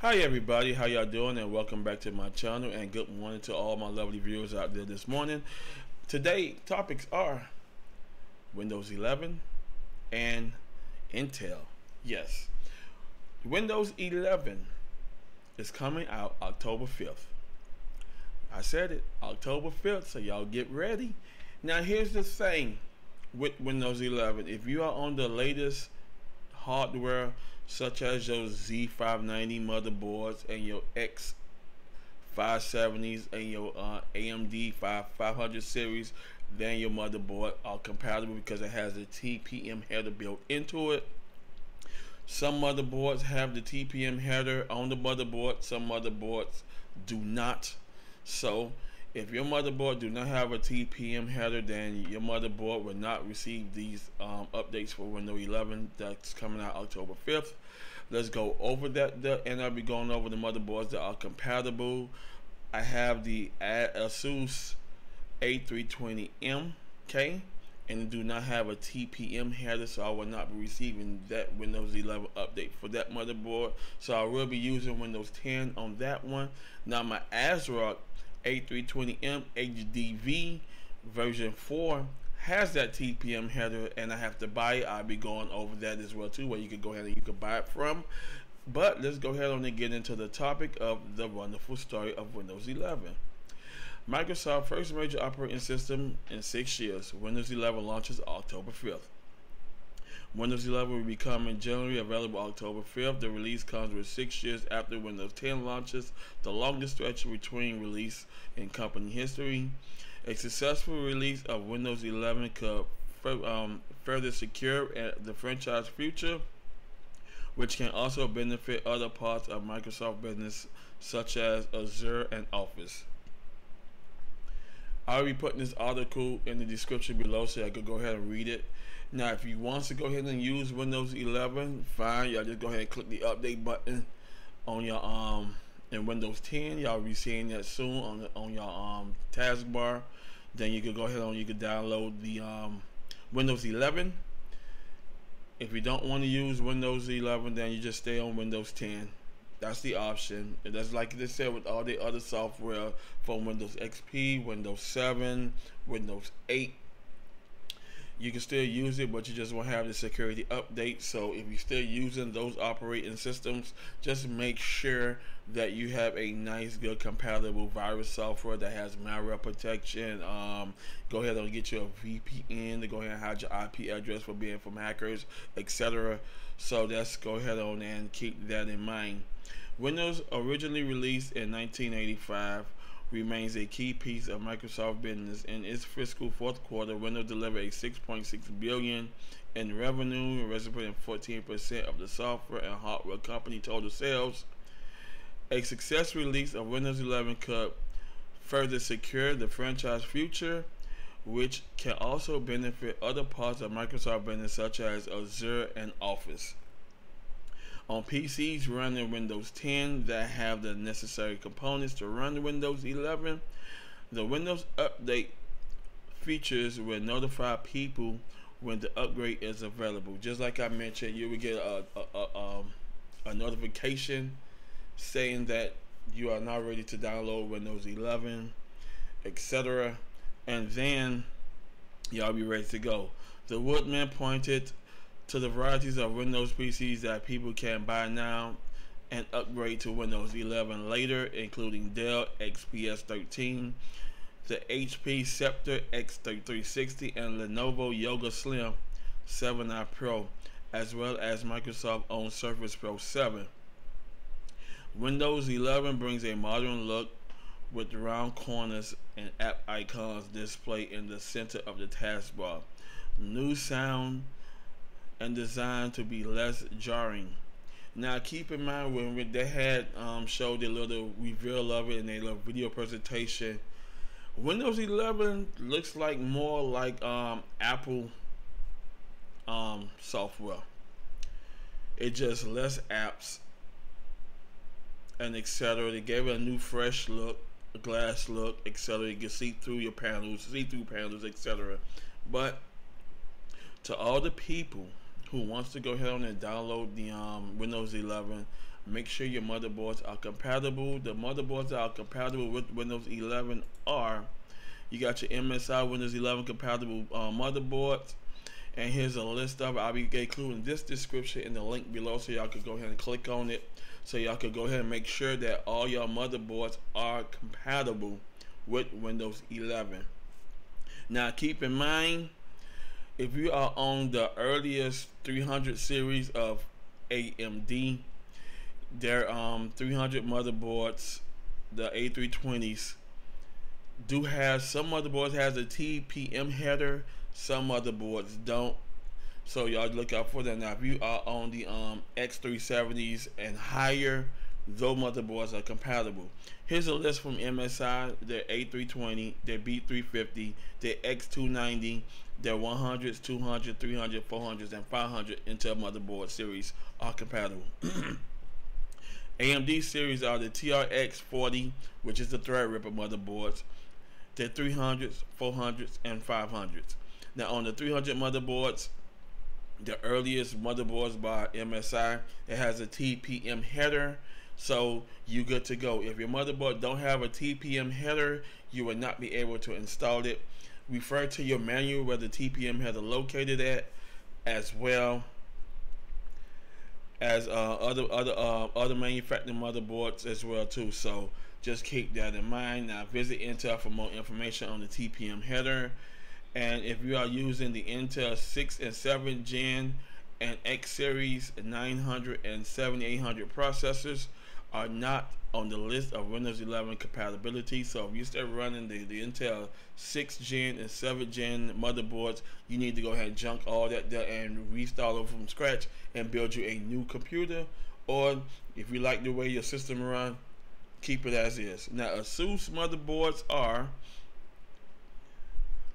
Hi everybody, how y'all doing, and welcome back to my channel, and good morning to all my lovely viewers out there this morning. Today topics are Windows 11 and Intel. Yes, Windows 11 is coming out October 5th. I said it, October 5th, so y'all get ready. Now here's the thing with Windows 11. If you are on the latest hardware such as your Z590 motherboards and your X570s and your AMD 500 series, then your motherboard are compatible because it has a TPM header built into it. Some motherboards have the TPM header on the motherboard, some motherboards do not. So if your motherboard do not have a TPM header, then your motherboard will not receive these updates for Windows 11 that's coming out October 5th. Let's go over that, and I'll be going over the motherboards that are compatible. I have the Asus A320M, okay, and it do not have a TPM header, so I will not be receiving that Windows 11 update for that motherboard. So I will be using Windows 10 on that one. Now my ASRock A320M HDV version 4 has that TPM header, and I have to buy it. I'll be going over that as well too, where you can go ahead and you can buy it from. But let's go ahead and get into the topic of the wonderful story of Windows 11. Microsoft first major operating system in 6 years. Windows 11 launches October 5th. Windows 11 will become generally available October 5th. The release comes with 6 years after Windows 10 launches, the longest stretch between release in company history. A successful release of Windows 11 could further secure the franchise future, which can also benefit other parts of Microsoft business such as Azure and Office. I'll be putting this article in the description below so I could go ahead and read it. Now, if you want to go ahead and use Windows 11, fine. Y'all just go ahead and click the update button on your in Windows 10. Y'all be seeing that soon on your taskbar. Then you can go ahead and you can download the Windows 11. If you don't want to use Windows 11, then you just stay on Windows 10. That's the option. And that's like they said with all the other software from Windows XP, Windows 7, Windows 8. You can still use it, but you just won't have the security update. So if you're still using those operating systems, just make sure that you have a nice, good, compatible virus software that has malware protection. Go ahead and get you a VPN to go ahead and hide your IP address for being from hackers, etc. So let's go ahead on and keep that in mind. Windows, originally released in 1985, remains a key piece of Microsoft business. In its fiscal fourth quarter, Windows delivered a $6.6 billion in revenue, representing 14% of the software and hardware company total sales. A successful release of Windows 11 could further secure the franchise future, which can also benefit other parts of Microsoft business such as Azure and Office. On PCs running Windows 10 that have the necessary components to run Windows 11, the Windows Update features will notify people when the upgrade is available. Just like I mentioned, you will get a notification saying that you are now ready to download Windows 11, etc. And then y'all be ready to go. The Woodman pointed to the varieties of Windows PCs that people can buy now and upgrade to Windows 11 later, including Dell XPS 13, the HP Scepter X360, and Lenovo Yoga Slim 7i Pro, as well as Microsoft owned Surface Pro 7. Windows 11 brings a modern look with round corners and app icons displayed in the center of the taskbar. New sound and designed to be less jarring. Now keep in mind when they had showed a little reveal of it in a little video presentation, Windows 11 looks like more like Apple software. It just less apps and etc. They gave it a new fresh look, a glass look, etc. You can see through your panels, see-through panels, etc. But to all the people who wants to go ahead on and download the Windows 11, make sure your motherboards are compatible. The motherboards that are compatible with Windows 11 are, you got your MSI Windows 11 compatible motherboards. And here's a list of it. I'll be including this description in the link below, so y'all can go ahead and click on it. So y'all can go ahead and make sure that all your motherboards are compatible with Windows 11. Now keep in mind, if you are on the earliest 300 series of AMD, their 300 motherboards, the A320s, do have, some motherboards has a TPM header, some motherboards don't. So y'all look out for that. Now if you are on the X370s and higher, those motherboards are compatible. Here's a list from MSI: their A320, their B350, their X290, their 100s, 200, 300, 400s, and 500 Intel motherboard series are compatible. AMD series are the TRX 40, which is the Threadripper motherboards, the 300s, 400s, and 500s. Now on the 300 motherboards, the earliest motherboards by MSI, it has a TPM header, so you good to go. If your motherboard don't have a TPM header, you will not be able to install it. Refer to your manual where the TPM header located at, as well as other manufacturing motherboards as well too. So just keep that in mind. Now visit Intel for more information on the TPM header. And if you are using the Intel 6 and 7 Gen and X series 900 and 7800 processors are not on the list of Windows 11 compatibility. So if you start running the Intel 6 Gen and 7 Gen motherboards, you need to go ahead and junk all that there and restart over from scratch and build you a new computer. Or if you like the way your system runs, keep it as is. Now ASUS motherboards are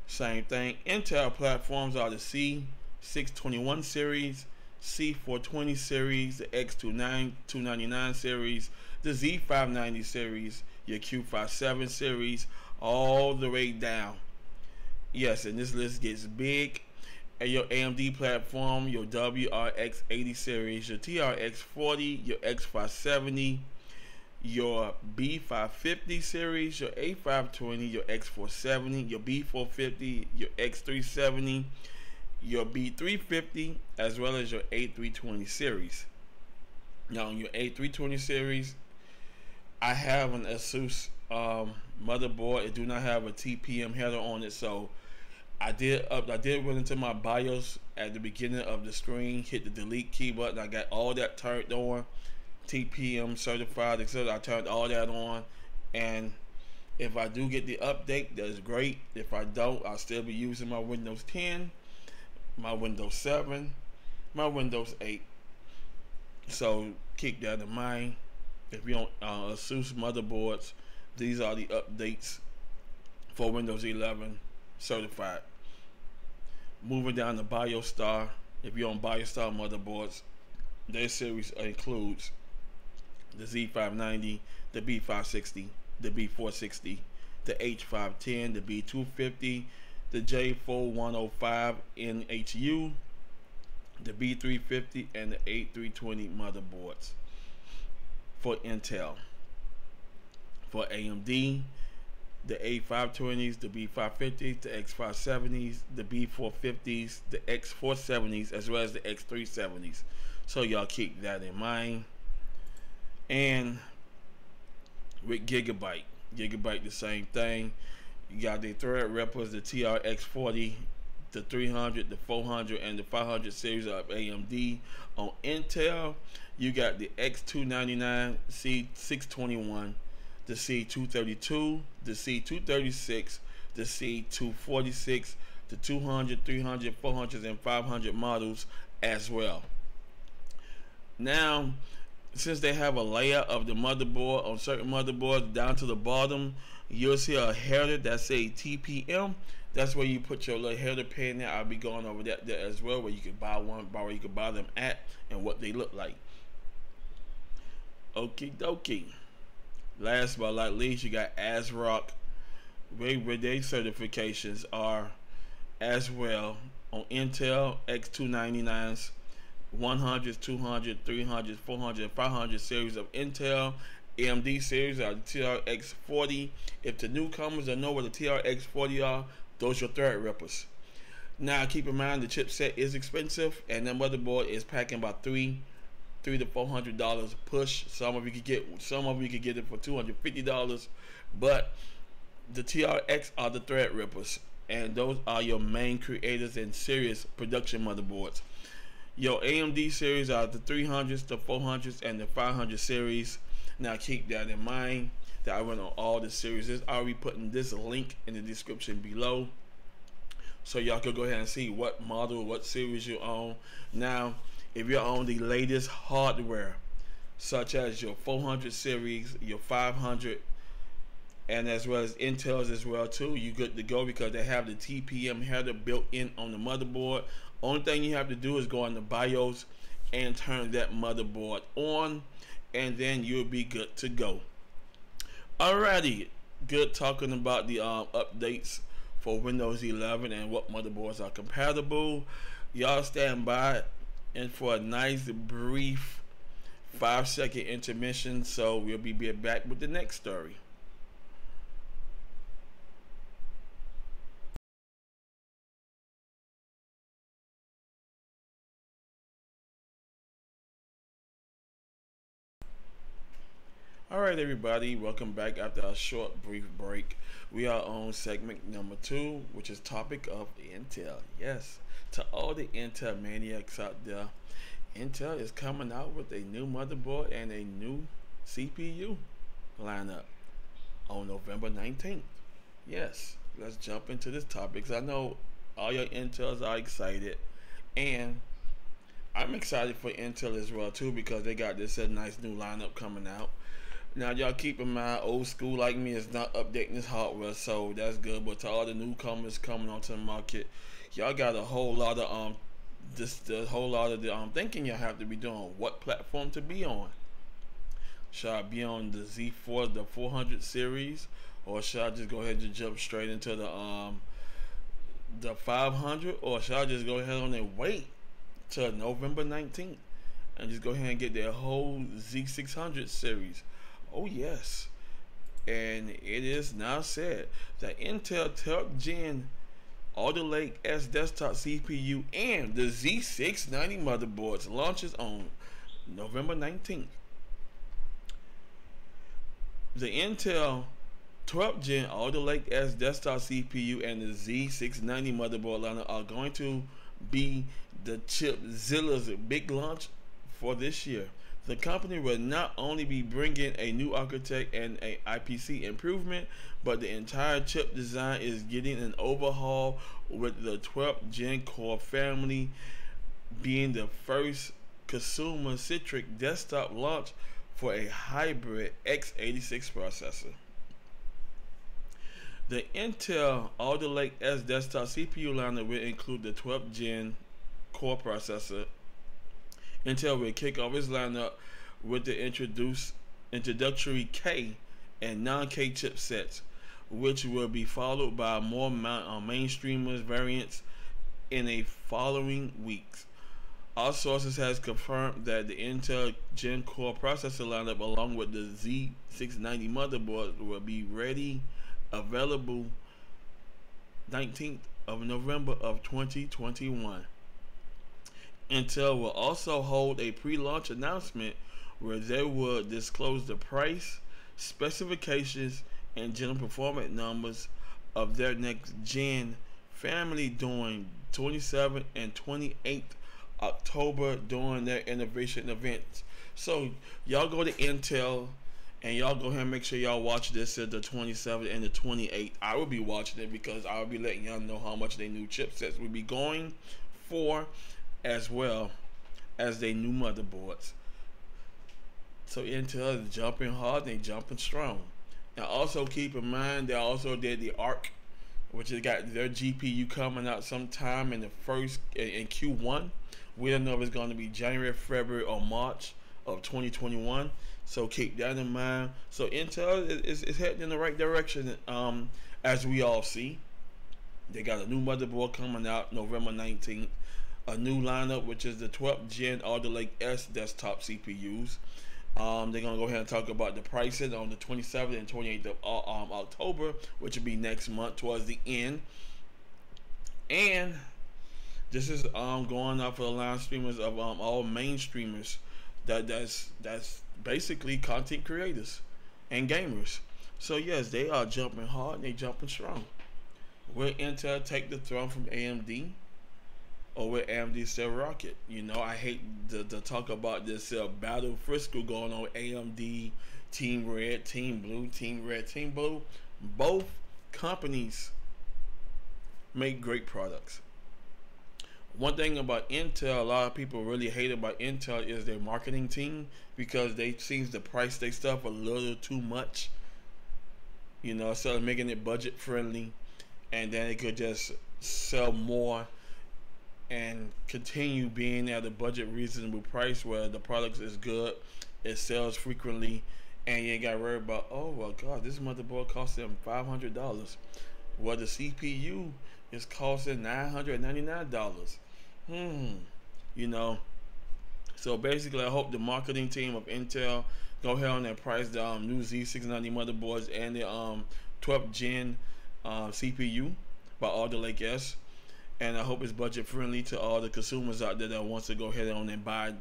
same thing. Intel platforms are the C621 series, C420 series, the X299 series, the Z590 series, your Q57 series, all the way down. Yes, and this list gets big. And your AMD platform, your WRX 80 series, your TRX 40, your X570, your B550 series, your A520, your X470, your B450, your X370, your B350, as well as your A320 series. Now on your A320 series, I have an ASUS motherboard. It do not have a TPM header on it, so I did run into my BIOS at the beginning of the screen, hit the delete key button. I got all that turned on, TPM certified, etc. I turned all that on, and if I do get the update, that's great. If I don't, I'll still be using my Windows 10, my Windows 7, my Windows 8. So keep that in mind. If you don't ASUS motherboards, these are the updates for Windows 11 certified. Moving down to BioStar, if you're on BioStar motherboards, their series includes the Z590, the B560, the B460, the H510, the B250, the J4105 NHU, the B350, and the A320 motherboards for Intel. For AMD, the A520s, the B550s, the X570s, the B450s, the X470s, as well as the X370s. So y'all keep that in mind. And with Gigabyte the same thing. You got the Threadrippers, the TRX 40, the 300, the 400, and the 500 series of AMD. On Intel, you got the X299, C621, the C232, the C236, the C246, the 200, 300, 400, and 500 models as well. Now, since they have a layout of the motherboard on certain motherboards down to the bottom, you'll see a header that say TPM. That's where you put your little header pin there. I'll be going over that there as well, where you can buy one, where you can buy them at, and what they look like. Okie dokie. Last but not least, you got ASRock, where their certifications are as well on Intel X299s, 100, 200, 300, 400, 500 series of Intel. AMD series are the TRX 40. If the newcomers don't know what the TRX 40 are, those are your thread rippers. Now keep in mind the chipset is expensive, and the motherboard is packing about $300 to $400 push. Some of you could get it for $250, but the TRX are the thread rippers, and those are your main creators and serious production motherboards. Your AMD series are the 300s, the 400s, and the 500 series. Now keep that in mind that I run on all the series. I'll be putting this link in the description below, so y'all can go ahead and see what model, what series you own. Now, if you own the latest hardware, such as your 400 series, your 500, and as well as Intel's as well too, you good to go, because they have the TPM header built in on the motherboard. Only thing you have to do is go on the BIOS and turn that motherboard on, and then you'll be good to go. Alrighty, good talking about the updates for Windows 11 and what motherboards are compatible. Y'all stand by and for a nice brief 5-second intermission, so we'll be back with the next story. Alright everybody, welcome back after a short brief break. We are on segment number 2, which is topic of Intel. Yes, to all the Intel maniacs out there, Intel is coming out with a new motherboard and a new CPU lineup on November 19th. Yes, let's jump into this topic, because I know all your Intels are excited, and I'm excited for Intel as well too, because they got this nice new lineup coming out. Now y'all keep in mind, old school like me is not updating this hardware, so that's good. But to all the newcomers coming onto the market, y'all got a whole lot of thinking y'all have to be doing. What platform to be on? Should I be on the Z4, the 400 series, or should I just go ahead and jump straight into the 500, or should I just go ahead on and wait till November 19th and just go ahead and get their whole Z600 series? Oh yes, and it is now said that Intel 12th Gen Alder Lake S desktop CPU and the Z690 motherboards launches on November 19th. The Intel 12th Gen Alder Lake S desktop CPU and the Z690 motherboard lineup are going to be the Chipzilla's big launch for this year. The company will not only be bringing a new architect and a IPC improvement, but the entire chip design is getting an overhaul, with the 12th Gen Core family being the first consumer Citrix desktop launch for a hybrid x86 processor. The Intel Alder Lake S desktop CPU lineup will include the 12th Gen Core processor. Intel will kick off its lineup with the introductory K and non-K chipsets, which will be followed by more mainstreamers variants in the following weeks. All sources has confirmed that the Intel Gen Core processor lineup, along with the Z690 motherboard, will be available 19th of November of 2021. Intel will also hold a pre-launch announcement where they will disclose the price, specifications, and general performance numbers of their next gen family during 27th and 28th October during their innovation events. So y'all go to Intel and y'all go ahead and make sure y'all watch this at the 27th and the 28th. I will be watching it because I will be letting y'all know how much their new chipsets will be going for, as well as their new motherboards. So Intel is jumping hard, they jumping strong. Now also keep in mind they also did the ARC, which has got their GPU coming out sometime in Q1. We don't know if it's going to be January, February, or March of 2021. So keep that in mind. So Intel is heading in the right direction, as we all see. They got a new motherboard coming out November 19th. a new lineup, which is the 12th Gen Alder Lake S desktop CPUs. They're gonna go ahead and talk about the pricing on the 27th and 28th of October, which will be next month towards the end. And this is going out for the live streamers of all main streamers that's basically content creators and gamers. So yes, they are jumping hard and they jumping strong. Will Intel take the throne from AMD, or will AMD still rock it? You know, I hate to talk about this battle Frisco going on. AMD, Team Red, Team Blue, Team Red, Team Blue. Both companies make great products. One thing about Intel, a lot of people really hate about Intel is their marketing team, because they seems to price their stuff a little too much. You know, instead of making it budget friendly, and then it could just sell more and continue being at a budget reasonable price where the product is good, it sells frequently, and you ain't got to worry about, oh well, God, this motherboard cost them $500. Well, the CPU is costing $999. You know, so basically, I hope the marketing team of Intel go ahead on and price the new Z690 motherboards and the 12th Gen CPU by Alder Lake S. And I hope it's budget friendly to all the consumers out there that wants to go ahead on and buy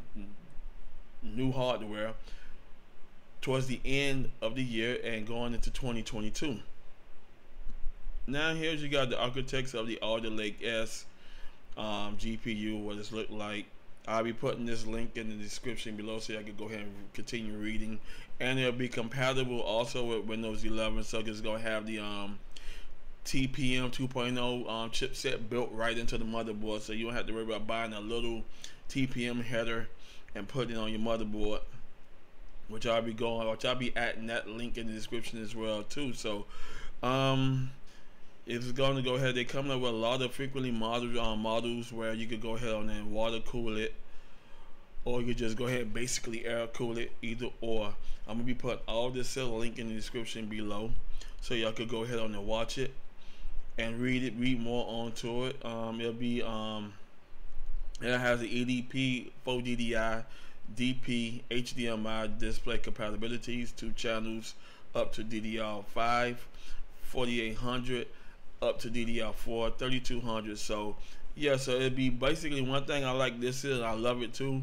new hardware towards the end of the year and going into 2022. Now here's you got the architects of the Alder Lake S GPU, what it's look like. I'll be putting this link in the description below so I can go ahead and continue reading. And it'll be compatible also with Windows 11, so it's going to have the TPM 2.0 chipset built right into the motherboard, so you don't have to worry about buying a little TPM header and putting it on your motherboard, which I'll be adding that link in the description as well too. So it's going to go ahead, they're coming up with a lot of frequently modeled models where you could go ahead on and water cool it, or you could just go ahead and basically air cool it, either or. I'm going to be putting all this link in the description below so y'all could go ahead on and watch it and read more onto it. It'll be it has the EDP, 4 DDI, DP, HDMI display compatibilities, 2 channels up to DDR5, 4800 up to DDR4, 3200. So yeah, so it'd be basically, one thing I like this is, I love it too,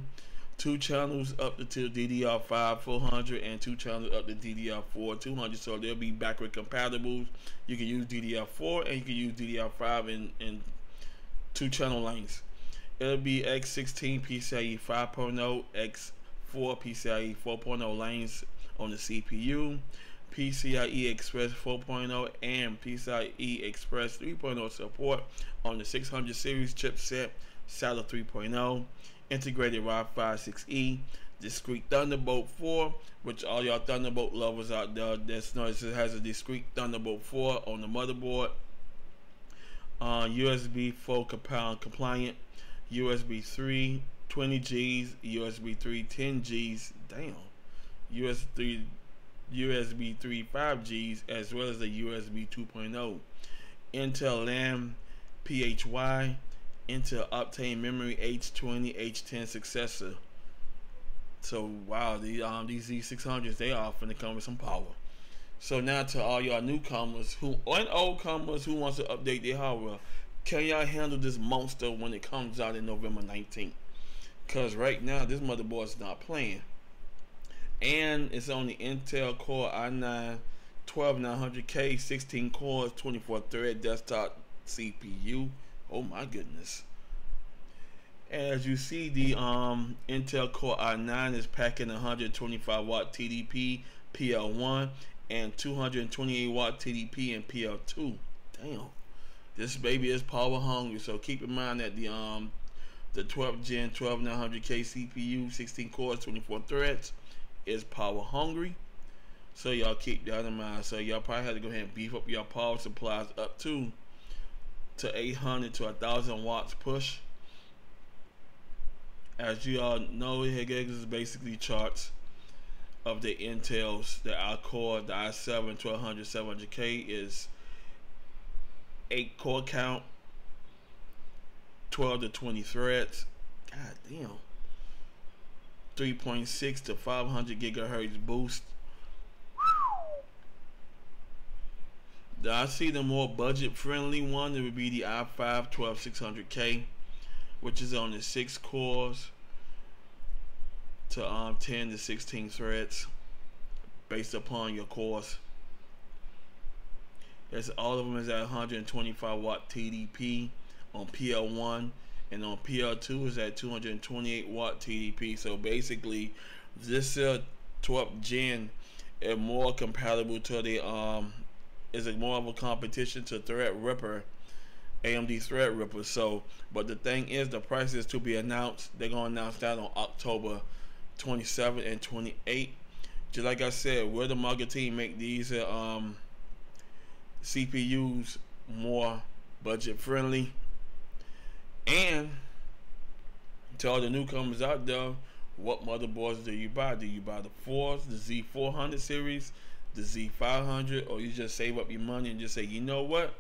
2 channels up to DDR5 400 and 2 channels up to DDR4 200. So they'll be backward compatible. You can use DDR4 and you can use DDR5 in 2 channel lanes. It'll be X16 PCIe 5.0, X4 PCIe 4.0 lanes on the CPU, PCIe Express 4.0 and PCIe Express 3.0 support on the 600 series chipset, SATA 3.0, integrated Wi-Fi 6E, discrete Thunderbolt 4, which all y'all Thunderbolt lovers out there that's notice it has a discrete Thunderbolt 4 on the motherboard, USB 4 compliant, USB 3 20 Gs, USB 3 10 Gs, damn, USB 3 5 Gs, as well as the USB 2.0, Intel RAM PHY, Intel Optane Memory H20 H10 successor. So wow, these Z600s, they are finna come with some power. So now to all y'all newcomers and old comers who wants to update their hardware, can y'all handle this monster when it comes out in November 19th? Cause right now this motherboard's not playing. And it's on the Intel Core i9 12900K, 16 cores, 24 thread desktop CPU. Oh my goodness. As you see, the Intel Core i9 is packing 125 watt TDP PL1 and 228 watt TDP and PL2. Damn, this baby is power hungry. So keep in mind that the 12th Gen 12900K CPU, 16 cores, 24 threads, is power hungry. So y'all keep that in mind. So y'all probably have to go ahead and beef up your power supplies up to 800 to 1000 watts push. As you all know, here is basically charts of the Intels. The i-Core, the i7 1200 700K is 8 core count, 12 to 20 threads. God damn. 3.6 to 500 gigahertz boost. I see the more budget friendly one. It would be the i5 12600K, which is on the 6 cores to 10 to 16 threads based upon your cores. All of them is at 125 watt TDP on PL1, and on PL2 is at 228 watt TDP. So basically, this 12th gen is more compatible to the is it more of a competition to Threadripper, AMD Threadripper. So, but the thing is, the price is to be announced. They're gonna announce that on October 27 and 28. Just like I said, will the market team make these CPUs more budget friendly? And to all the newcomers out there, what motherboards do you buy? Do you buy the 4s, the Z400 series, the Z500, or you just save up your money and just say, you know what,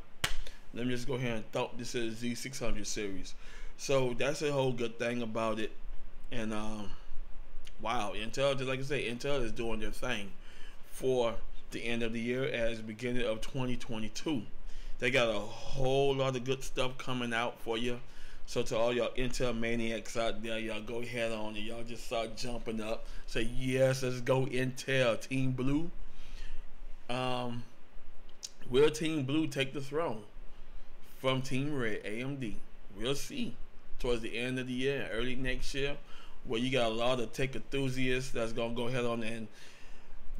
let me just go ahead and thump this is the Z600 series? So that's a whole good thing about it. And wow, Intel, just like I say, Intel is doing their thing for the end of the year as beginning of 2022. They got a whole lot of good stuff coming out for you. So to all y'all Intel maniacs out there, y'all go ahead on and y'all just start jumping up. Say, yes, let's go Intel. Team Blue. Will Team Blue take the throne from Team Red, AMD? We'll see towards the end of the year, early next year, where you got a lot of tech enthusiasts that's going to go ahead on and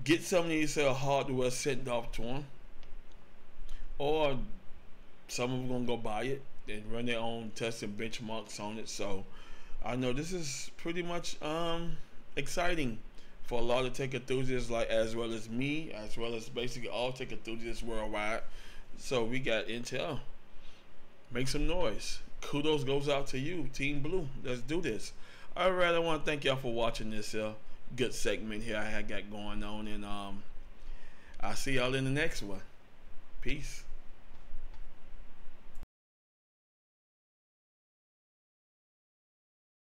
get some of these hardware sent off to them. Or some of them going to go buy it and run their own tests and benchmarks on it. So I know this is pretty much exciting for a lot of tech enthusiasts, like as well as me, as well as basically all tech enthusiasts worldwide. So we got Intel. Make some noise. Kudos goes out to you, Team Blue. Let's do this. Alright, I want to thank y'all for watching this good segment here I got going on, and I'll see y'all in the next one. Peace.